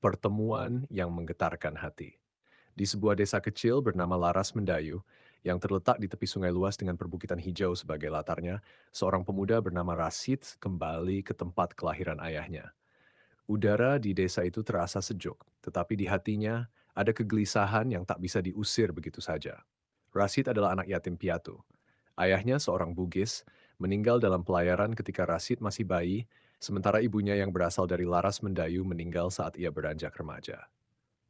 Pertemuan yang menggetarkan hati. Di sebuah desa kecil bernama Laras Mendayu, yang terletak di tepi sungai luas dengan perbukitan hijau sebagai latarnya, seorang pemuda bernama Rasid kembali ke tempat kelahiran ayahnya. Udara di desa itu terasa sejuk, tetapi di hatinya ada kegelisahan yang tak bisa diusir begitu saja. Rasid adalah anak yatim piatu. Ayahnya seorang Bugis, meninggal dalam pelayaran ketika Rasid masih bayi, sementara ibunya yang berasal dari Laras Mendayu meninggal saat ia beranjak remaja.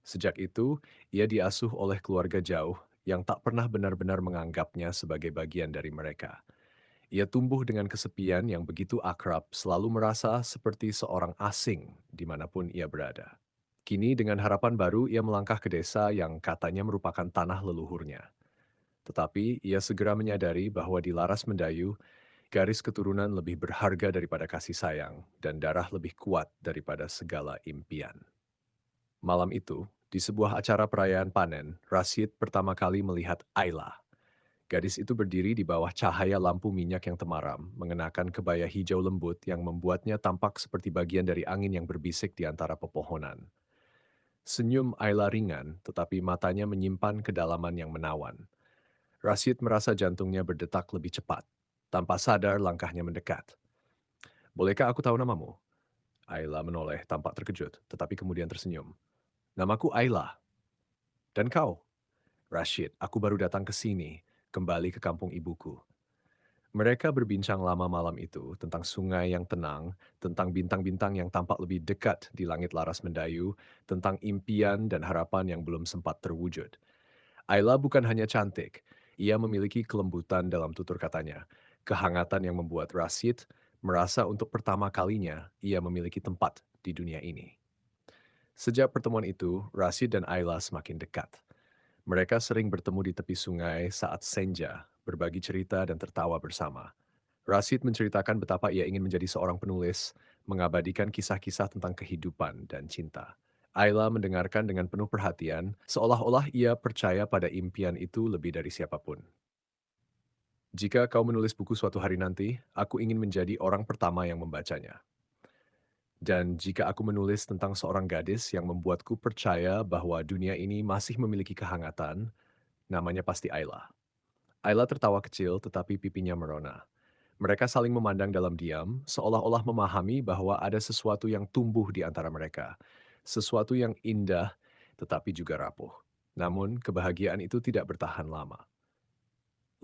Sejak itu, ia diasuh oleh keluarga jauh yang tak pernah benar-benar menganggapnya sebagai bagian dari mereka. Ia tumbuh dengan kesepian yang begitu akrab, selalu merasa seperti seorang asing dimanapun ia berada. Kini dengan harapan baru ia melangkah ke desa yang katanya merupakan tanah leluhurnya. Tetapi ia segera menyadari bahwa di Laras Mendayu, garis keturunan lebih berharga daripada kasih sayang dan darah lebih kuat daripada segala impian. Malam itu, di sebuah acara perayaan panen, Rashid pertama kali melihat Ayla. Gadis itu berdiri di bawah cahaya lampu minyak yang temaram, mengenakan kebaya hijau lembut yang membuatnya tampak seperti bagian dari angin yang berbisik di antara pepohonan. Senyum Ayla ringan, tetapi matanya menyimpan kedalaman yang menawan. Rashid merasa jantungnya berdetak lebih cepat. Tanpa sadar langkahnya mendekat. Bolehkah aku tahu namamu? Ayla menoleh tampak terkejut, tetapi kemudian tersenyum. Namaku Ayla. Dan kau? Rashid, aku baru datang ke sini, kembali ke kampung ibuku. Mereka berbincang lama malam itu tentang sungai yang tenang, tentang bintang-bintang yang tampak lebih dekat di langit Laras Mendayu, tentang impian dan harapan yang belum sempat terwujud. Ayla bukan hanya cantik, ia memiliki kelembutan dalam tutur katanya, kehangatan yang membuat Rashid merasa untuk pertama kalinya ia memiliki tempat di dunia ini. Sejak pertemuan itu, Rashid dan Ayla semakin dekat. Mereka sering bertemu di tepi sungai saat senja, berbagi cerita dan tertawa bersama. Rashid menceritakan betapa ia ingin menjadi seorang penulis, mengabadikan kisah-kisah tentang kehidupan dan cinta. Ayla mendengarkan dengan penuh perhatian, seolah-olah ia percaya pada impian itu lebih dari siapapun. Jika kau menulis buku suatu hari nanti, aku ingin menjadi orang pertama yang membacanya. Dan jika aku menulis tentang seorang gadis yang membuatku percaya bahwa dunia ini masih memiliki kehangatan, namanya pasti Ayla. Ayla tertawa kecil tetapi pipinya merona. Mereka saling memandang dalam diam, seolah-olah memahami bahwa ada sesuatu yang tumbuh di antara mereka. Sesuatu yang indah tetapi juga rapuh. Namun kebahagiaan itu tidak bertahan lama.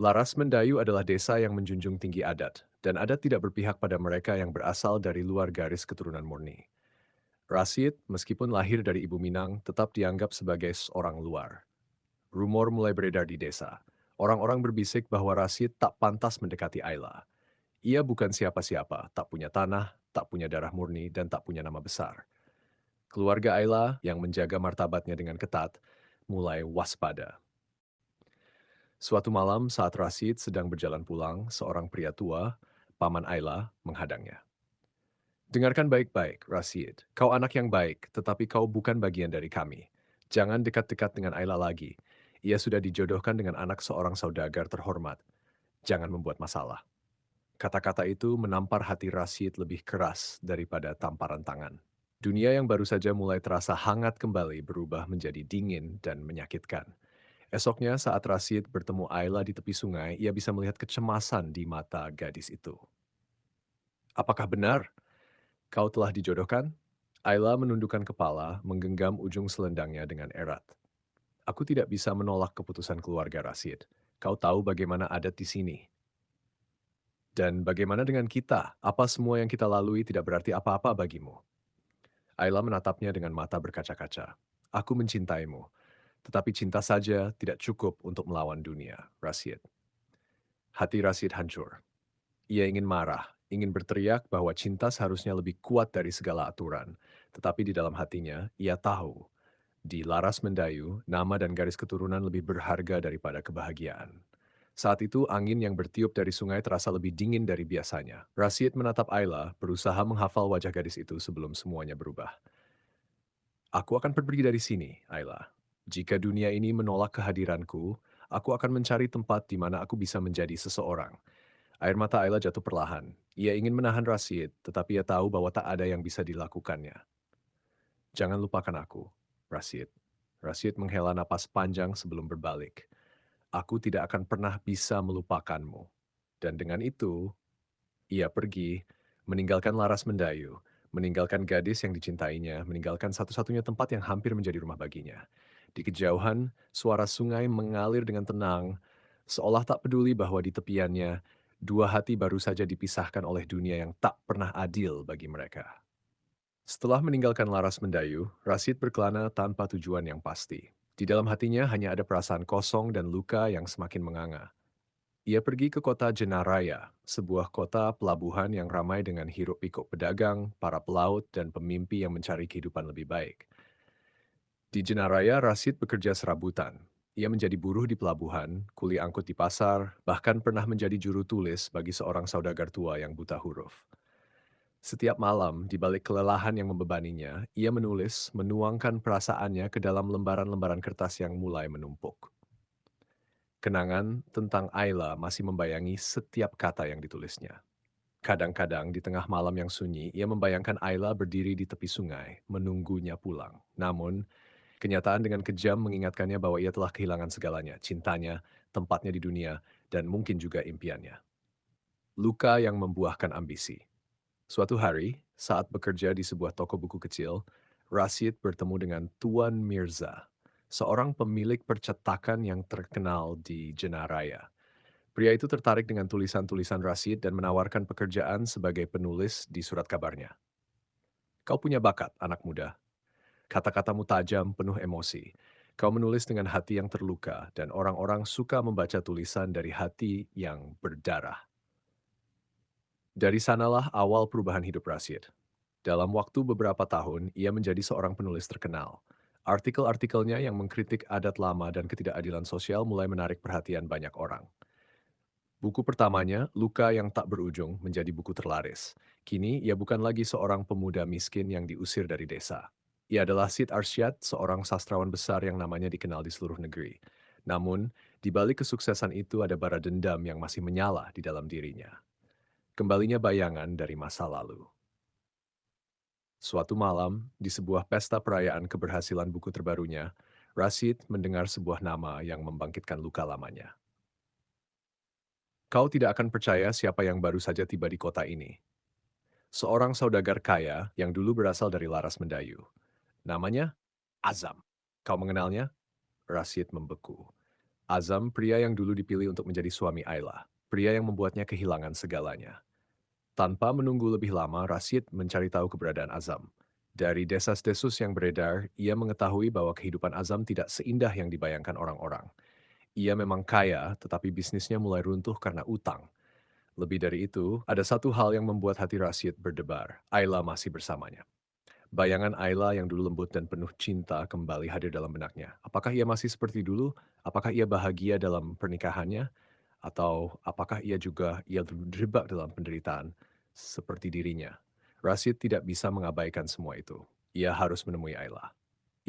Laras Mendayu adalah desa yang menjunjung tinggi adat, dan adat tidak berpihak pada mereka yang berasal dari luar garis keturunan murni. Rashid, meskipun lahir dari ibu Minang, tetap dianggap sebagai seorang luar. Rumor mulai beredar di desa. Orang-orang berbisik bahwa Rashid tak pantas mendekati Ayla. Ia bukan siapa-siapa, tak punya tanah, tak punya darah murni, dan tak punya nama besar. Keluarga Ayla yang menjaga martabatnya dengan ketat mulai waspada. Suatu malam saat Rashid sedang berjalan pulang, seorang pria tua, paman Ayla, menghadangnya. Dengarkan baik-baik, Rashid. Kau anak yang baik, tetapi kau bukan bagian dari kami. Jangan dekat-dekat dengan Ayla lagi. Ia sudah dijodohkan dengan anak seorang saudagar terhormat. Jangan membuat masalah. Kata-kata itu menampar hati Rashid lebih keras daripada tamparan tangan. Dunia yang baru saja mulai terasa hangat kembali berubah menjadi dingin dan menyakitkan. Esoknya saat Rashid bertemu Ayla di tepi sungai, ia bisa melihat kecemasan di mata gadis itu. Apakah benar kau telah dijodohkan? Ayla menundukkan kepala, menggenggam ujung selendangnya dengan erat. Aku tidak bisa menolak keputusan keluarga Rashid. Kau tahu bagaimana adat di sini. Dan bagaimana dengan kita? Apa semua yang kita lalui tidak berarti apa-apa bagimu? Ayla menatapnya dengan mata berkaca-kaca. Aku mencintaimu, tetapi cinta saja tidak cukup untuk melawan dunia, Rashid. Hati Rashid hancur. Ia ingin marah, ingin berteriak bahwa cinta seharusnya lebih kuat dari segala aturan. Tetapi di dalam hatinya, ia tahu, di Laras Mendayu, nama dan garis keturunan lebih berharga daripada kebahagiaan. Saat itu, angin yang bertiup dari sungai terasa lebih dingin dari biasanya. Rashid menatap Ayla, berusaha menghafal wajah gadis itu sebelum semuanya berubah. Aku akan pergi dari sini, Ayla. Jika dunia ini menolak kehadiranku, aku akan mencari tempat di mana aku bisa menjadi seseorang. Air mata Ayla jatuh perlahan. Ia ingin menahan Rashid, tetapi ia tahu bahwa tak ada yang bisa dilakukannya. Jangan lupakan aku, Rashid. Rashid menghela napas panjang sebelum berbalik. Aku tidak akan pernah bisa melupakanmu. Dan dengan itu, ia pergi, meninggalkan Laras Mendayu, meninggalkan gadis yang dicintainya, meninggalkan satu-satunya tempat yang hampir menjadi rumah baginya. Di kejauhan, suara sungai mengalir dengan tenang, seolah tak peduli bahwa di tepiannya, dua hati baru saja dipisahkan oleh dunia yang tak pernah adil bagi mereka. Setelah meninggalkan Laras Mendayu, Rashid berkelana tanpa tujuan yang pasti. Di dalam hatinya hanya ada perasaan kosong dan luka yang semakin menganga. Ia pergi ke kota Jenaraya, sebuah kota pelabuhan yang ramai dengan hiruk-pikuk pedagang, para pelaut, dan pemimpi yang mencari kehidupan lebih baik. Di Jenaraya, Rashid bekerja serabutan. Ia menjadi buruh di pelabuhan, kuli angkut di pasar, bahkan pernah menjadi juru tulis bagi seorang saudagar tua yang buta huruf. Setiap malam, di balik kelelahan yang membebaninya, ia menulis, menuangkan perasaannya ke dalam lembaran-lembaran kertas yang mulai menumpuk. Kenangan tentang Ayla masih membayangi setiap kata yang ditulisnya. Kadang-kadang di tengah malam yang sunyi, ia membayangkan Ayla berdiri di tepi sungai, menunggunya pulang. Namun, kenyataan dengan kejam mengingatkannya bahwa ia telah kehilangan segalanya, cintanya, tempatnya di dunia, dan mungkin juga impiannya. Luka yang membuahkan ambisi. Suatu hari, saat bekerja di sebuah toko buku kecil, Rashid bertemu dengan Tuan Mirza, seorang pemilik percetakan yang terkenal di Jenaraya. Pria itu tertarik dengan tulisan-tulisan Rashid dan menawarkan pekerjaan sebagai penulis di surat kabarnya. Kau punya bakat, anak muda. Kata-katamu tajam, penuh emosi. Kau menulis dengan hati yang terluka, dan orang-orang suka membaca tulisan dari hati yang berdarah. Dari sanalah awal perubahan hidup Rashid. Dalam waktu beberapa tahun, ia menjadi seorang penulis terkenal. Artikel-artikelnya yang mengkritik adat lama dan ketidakadilan sosial mulai menarik perhatian banyak orang. Buku pertamanya, Luka yang Tak Berujung, menjadi buku terlaris. Kini, ia bukan lagi seorang pemuda miskin yang diusir dari desa. Ia adalah Sid Arsyad, seorang sastrawan besar yang namanya dikenal di seluruh negeri. Namun, di balik kesuksesan itu ada bara dendam yang masih menyala di dalam dirinya. Kembalinya bayangan dari masa lalu. Suatu malam, di sebuah pesta perayaan keberhasilan buku terbarunya, Rashid mendengar sebuah nama yang membangkitkan luka lamanya. Kau tidak akan percaya siapa yang baru saja tiba di kota ini. Seorang saudagar kaya yang dulu berasal dari Laras Mendayu. Namanya Azam. Kau mengenalnya? Rashid membeku. Azam, pria yang dulu dipilih untuk menjadi suami Ayla. Pria yang membuatnya kehilangan segalanya. Tanpa menunggu lebih lama, Rashid mencari tahu keberadaan Azam. Dari desas-desus yang beredar, ia mengetahui bahwa kehidupan Azam tidak seindah yang dibayangkan orang-orang. Ia memang kaya, tetapi bisnisnya mulai runtuh karena utang. Lebih dari itu, ada satu hal yang membuat hati Rashid berdebar. Ayla masih bersamanya. Bayangan Ayla yang dulu lembut dan penuh cinta kembali hadir dalam benaknya. Apakah ia masih seperti dulu? Apakah ia bahagia dalam pernikahannya? Atau apakah ia terjebak dalam penderitaan seperti dirinya? Rashid tidak bisa mengabaikan semua itu. Ia harus menemui Ayla.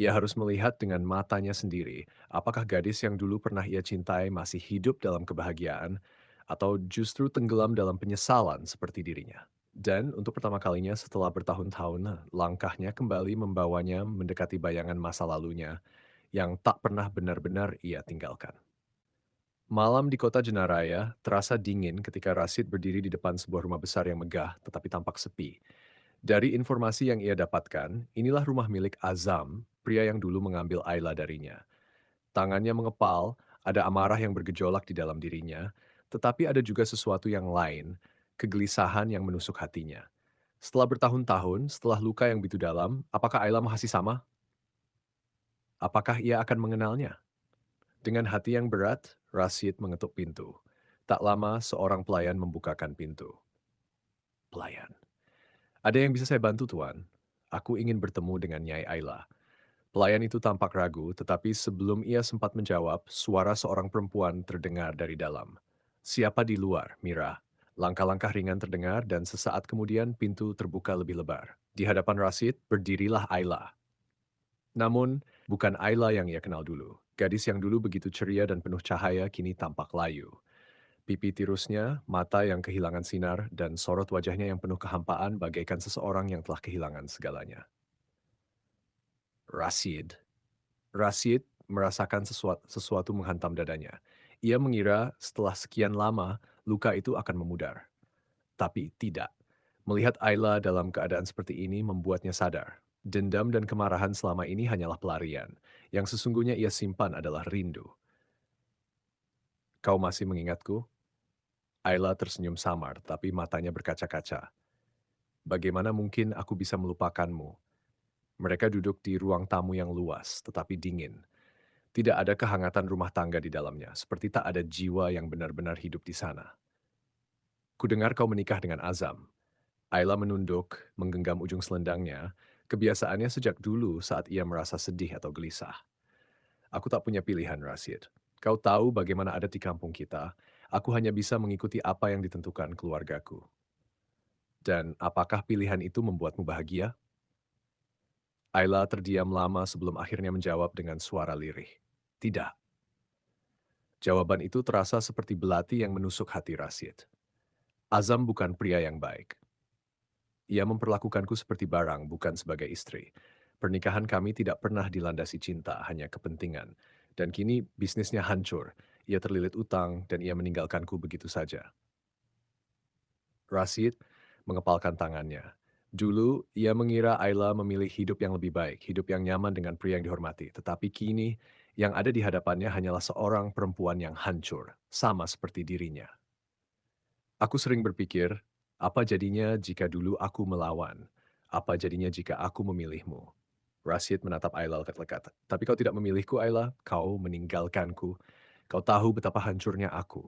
Ia harus melihat dengan matanya sendiri, apakah gadis yang dulu pernah ia cintai masih hidup dalam kebahagiaan, atau justru tenggelam dalam penyesalan seperti dirinya. Dan untuk pertama kalinya setelah bertahun-tahun, langkahnya kembali membawanya mendekati bayangan masa lalunya yang tak pernah benar-benar ia tinggalkan. Malam di kota Jenaraya terasa dingin ketika Rashid berdiri di depan sebuah rumah besar yang megah tetapi tampak sepi. Dari informasi yang ia dapatkan, inilah rumah milik Azam, pria yang dulu mengambil Ayla darinya. Tangannya mengepal, ada amarah yang bergejolak di dalam dirinya, tetapi ada juga sesuatu yang lain, kegelisahan yang menusuk hatinya. Setelah bertahun-tahun, setelah luka yang begitu dalam, apakah Ayla masih sama? Apakah ia akan mengenalnya? Dengan hati yang berat, Rashid mengetuk pintu. Tak lama, seorang pelayan membukakan pintu. Pelayan. Ada yang bisa saya bantu, Tuan? Aku ingin bertemu dengan Nyai Ayla. Pelayan itu tampak ragu, tetapi sebelum ia sempat menjawab, suara seorang perempuan terdengar dari dalam. Siapa di luar, Mira? Langkah-langkah ringan terdengar dan sesaat kemudian pintu terbuka lebih lebar. Di hadapan Rashid, berdirilah Ayla. Namun, bukan Ayla yang ia kenal dulu. Gadis yang dulu begitu ceria dan penuh cahaya kini tampak layu. Pipi tirusnya, mata yang kehilangan sinar, dan sorot wajahnya yang penuh kehampaan bagaikan seseorang yang telah kehilangan segalanya. Rashid. Rashid merasakan sesuatu menghantam dadanya. Ia mengira setelah sekian lama, luka itu akan memudar. Tapi tidak. Melihat Ayla dalam keadaan seperti ini membuatnya sadar. Dendam dan kemarahan selama ini hanyalah pelarian. Yang sesungguhnya ia simpan adalah rindu. Kau masih mengingatku? Ayla tersenyum samar, tapi matanya berkaca-kaca. Bagaimana mungkin aku bisa melupakanmu? Mereka duduk di ruang tamu yang luas, tetapi dingin. Tidak ada kehangatan rumah tangga di dalamnya, seperti tak ada jiwa yang benar-benar hidup di sana. Kudengar kau menikah dengan Azam. Ayla menunduk, menggenggam ujung selendangnya, kebiasaannya sejak dulu saat ia merasa sedih atau gelisah. Aku tak punya pilihan, Rashid. Kau tahu bagaimana adat di kampung kita. Aku hanya bisa mengikuti apa yang ditentukan keluargaku. Dan apakah pilihan itu membuatmu bahagia? Ayla terdiam lama sebelum akhirnya menjawab dengan suara lirih. Tidak. Jawaban itu terasa seperti belati yang menusuk hati Rashid. Azam bukan pria yang baik. Ia memperlakukanku seperti barang, bukan sebagai istri. Pernikahan kami tidak pernah dilandasi cinta, hanya kepentingan. Dan kini bisnisnya hancur. Ia terlilit utang dan ia meninggalkanku begitu saja. Rashid mengepalkan tangannya. Dulu, ia mengira Ayla memilih hidup yang lebih baik, hidup yang nyaman dengan pria yang dihormati. Tetapi kini, yang ada di hadapannya hanyalah seorang perempuan yang hancur, sama seperti dirinya. Aku sering berpikir, apa jadinya jika dulu aku melawan? Apa jadinya jika aku memilihmu? Rashid menatap Ayla lekat-lekat. Tapi kau tidak memilihku, Ayla. Kau meninggalkanku. Kau tahu betapa hancurnya aku.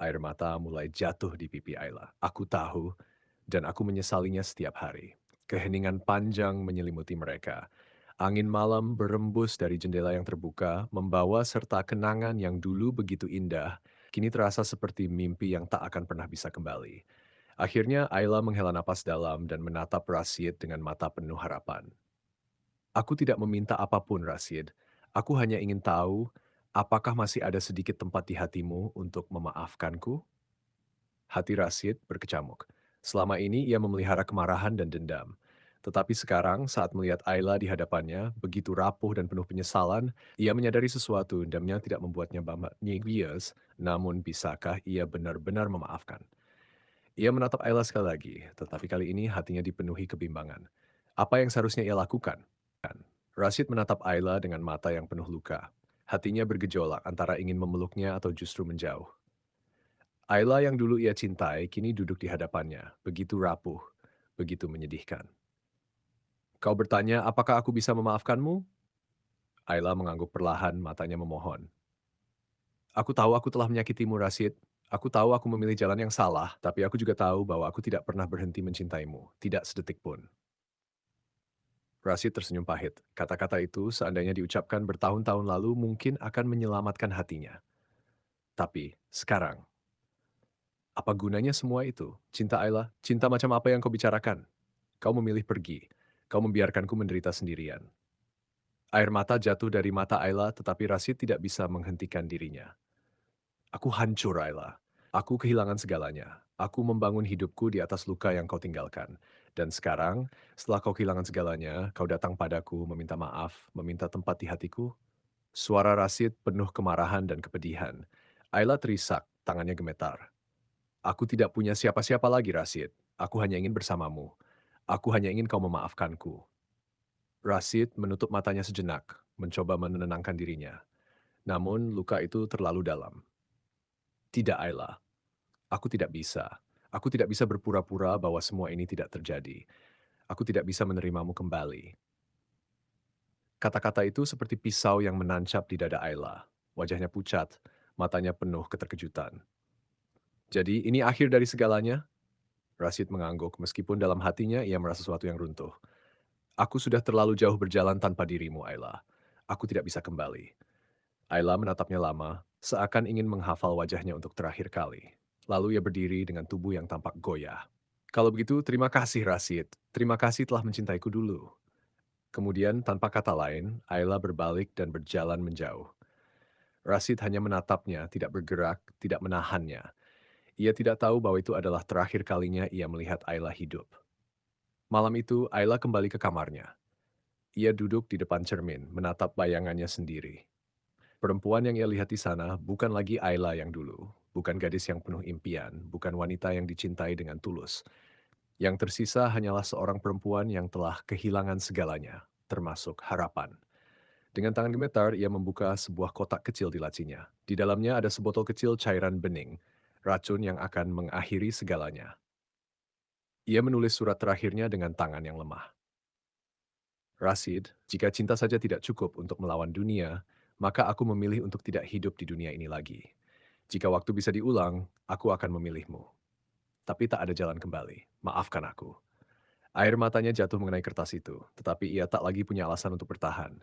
Air mata mulai jatuh di pipi Ayla. Aku tahu, dan aku menyesalinya setiap hari. Keheningan panjang menyelimuti mereka. Angin malam berembus dari jendela yang terbuka, membawa serta kenangan yang dulu begitu indah, kini terasa seperti mimpi yang tak akan pernah bisa kembali. Akhirnya Ayla menghela napas dalam dan menatap Rashid dengan mata penuh harapan. Aku tidak meminta apapun, Rashid. Aku hanya ingin tahu, apakah masih ada sedikit tempat di hatimu untuk memaafkanku? Hati Rashid berkecamuk. Selama ini ia memelihara kemarahan dan dendam. Tetapi sekarang saat melihat Ayla di hadapannya, begitu rapuh dan penuh penyesalan, ia menyadari sesuatu dendamnya tidak membuatnya bias, namun bisakah ia benar-benar memaafkan? Ia menatap Ayla sekali lagi, tetapi kali ini hatinya dipenuhi kebimbangan. Apa yang seharusnya ia lakukan? Rashid menatap Ayla dengan mata yang penuh luka. Hatinya bergejolak antara ingin memeluknya atau justru menjauh. Ayla yang dulu ia cintai kini duduk di hadapannya, begitu rapuh, begitu menyedihkan. Kau bertanya, apakah aku bisa memaafkanmu? Ayla mengangguk perlahan, matanya memohon. Aku tahu aku telah menyakitimu, Rashid. Aku tahu aku memilih jalan yang salah, tapi aku juga tahu bahwa aku tidak pernah berhenti mencintaimu, tidak sedetik pun. Rashid tersenyum pahit. Kata-kata itu seandainya diucapkan bertahun-tahun lalu mungkin akan menyelamatkan hatinya. Tapi sekarang, apa gunanya semua itu? Cinta Ayla, cinta macam apa yang kau bicarakan? Kau memilih pergi. Kau membiarkanku menderita sendirian. Air mata jatuh dari mata Ayla, tetapi Rashid tidak bisa menghentikan dirinya. Aku hancur, Ayla. Aku kehilangan segalanya. Aku membangun hidupku di atas luka yang kau tinggalkan. Dan sekarang, setelah kau kehilangan segalanya, kau datang padaku meminta maaf, meminta tempat di hatiku. Suara Rashid penuh kemarahan dan kepedihan. Ayla terisak, tangannya gemetar. Aku tidak punya siapa-siapa lagi, Rashid. Aku hanya ingin bersamamu. Aku hanya ingin kau memaafkanku. Rashid menutup matanya sejenak, mencoba menenangkan dirinya. Namun luka itu terlalu dalam. Tidak, Ayla. Aku tidak bisa. Aku tidak bisa berpura-pura bahwa semua ini tidak terjadi. Aku tidak bisa menerimamu kembali. Kata-kata itu seperti pisau yang menancap di dada Ayla. Wajahnya pucat, matanya penuh keterkejutan. Jadi ini akhir dari segalanya? Rashid mengangguk meskipun dalam hatinya ia merasa sesuatu yang runtuh. Aku sudah terlalu jauh berjalan tanpa dirimu, Ayla. Aku tidak bisa kembali. Ayla menatapnya lama, seakan ingin menghafal wajahnya untuk terakhir kali. Lalu ia berdiri dengan tubuh yang tampak goyah. Kalau begitu, terima kasih, Rashid. Terima kasih telah mencintaiku dulu. Kemudian, tanpa kata lain, Ayla berbalik dan berjalan menjauh. Rashid hanya menatapnya, tidak bergerak, tidak menahannya. Ia tidak tahu bahwa itu adalah terakhir kalinya ia melihat Ayla hidup. Malam itu, Ayla kembali ke kamarnya. Ia duduk di depan cermin, menatap bayangannya sendiri. Perempuan yang ia lihat di sana bukan lagi Ayla yang dulu, bukan gadis yang penuh impian, bukan wanita yang dicintai dengan tulus. Yang tersisa hanyalah seorang perempuan yang telah kehilangan segalanya, termasuk harapan. Dengan tangan gemetar, ia membuka sebuah kotak kecil di lacinya. Di dalamnya ada sebotol kecil cairan bening, racun yang akan mengakhiri segalanya. Ia menulis surat terakhirnya dengan tangan yang lemah. Rashid, jika cinta saja tidak cukup untuk melawan dunia, maka aku memilih untuk tidak hidup di dunia ini lagi. Jika waktu bisa diulang, aku akan memilihmu. Tapi tak ada jalan kembali. Maafkan aku. Air matanya jatuh mengenai kertas itu, tetapi ia tak lagi punya alasan untuk bertahan.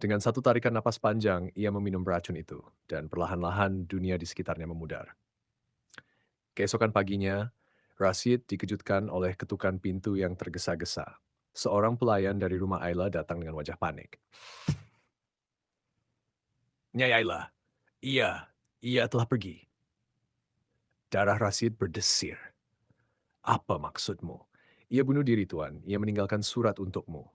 Dengan satu tarikan napas panjang, ia meminum racun itu, dan perlahan-lahan dunia di sekitarnya memudar. Keesokan paginya, Rashid dikejutkan oleh ketukan pintu yang tergesa-gesa. Seorang pelayan dari rumah Ayla datang dengan wajah panik. Nyai Ayla, ia telah pergi. Darah Rashid berdesir. Apa maksudmu? Ia bunuh diri, Tuan. Ia meninggalkan surat untukmu.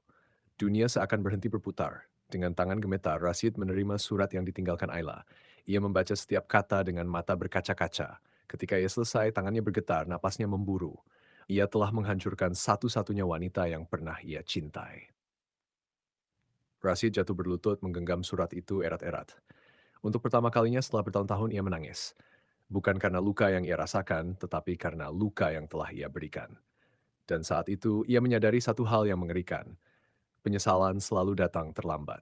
Dunia seakan berhenti berputar. Dengan tangan gemetar, Rashid menerima surat yang ditinggalkan Ayla. Ia membaca setiap kata dengan mata berkaca-kaca. Ketika ia selesai, tangannya bergetar, napasnya memburu. Ia telah menghancurkan satu-satunya wanita yang pernah ia cintai. Rashid jatuh berlutut menggenggam surat itu erat-erat. Untuk pertama kalinya setelah bertahun-tahun ia menangis. Bukan karena luka yang ia rasakan, tetapi karena luka yang telah ia berikan. Dan saat itu ia menyadari satu hal yang mengerikan. Penyesalan selalu datang terlambat.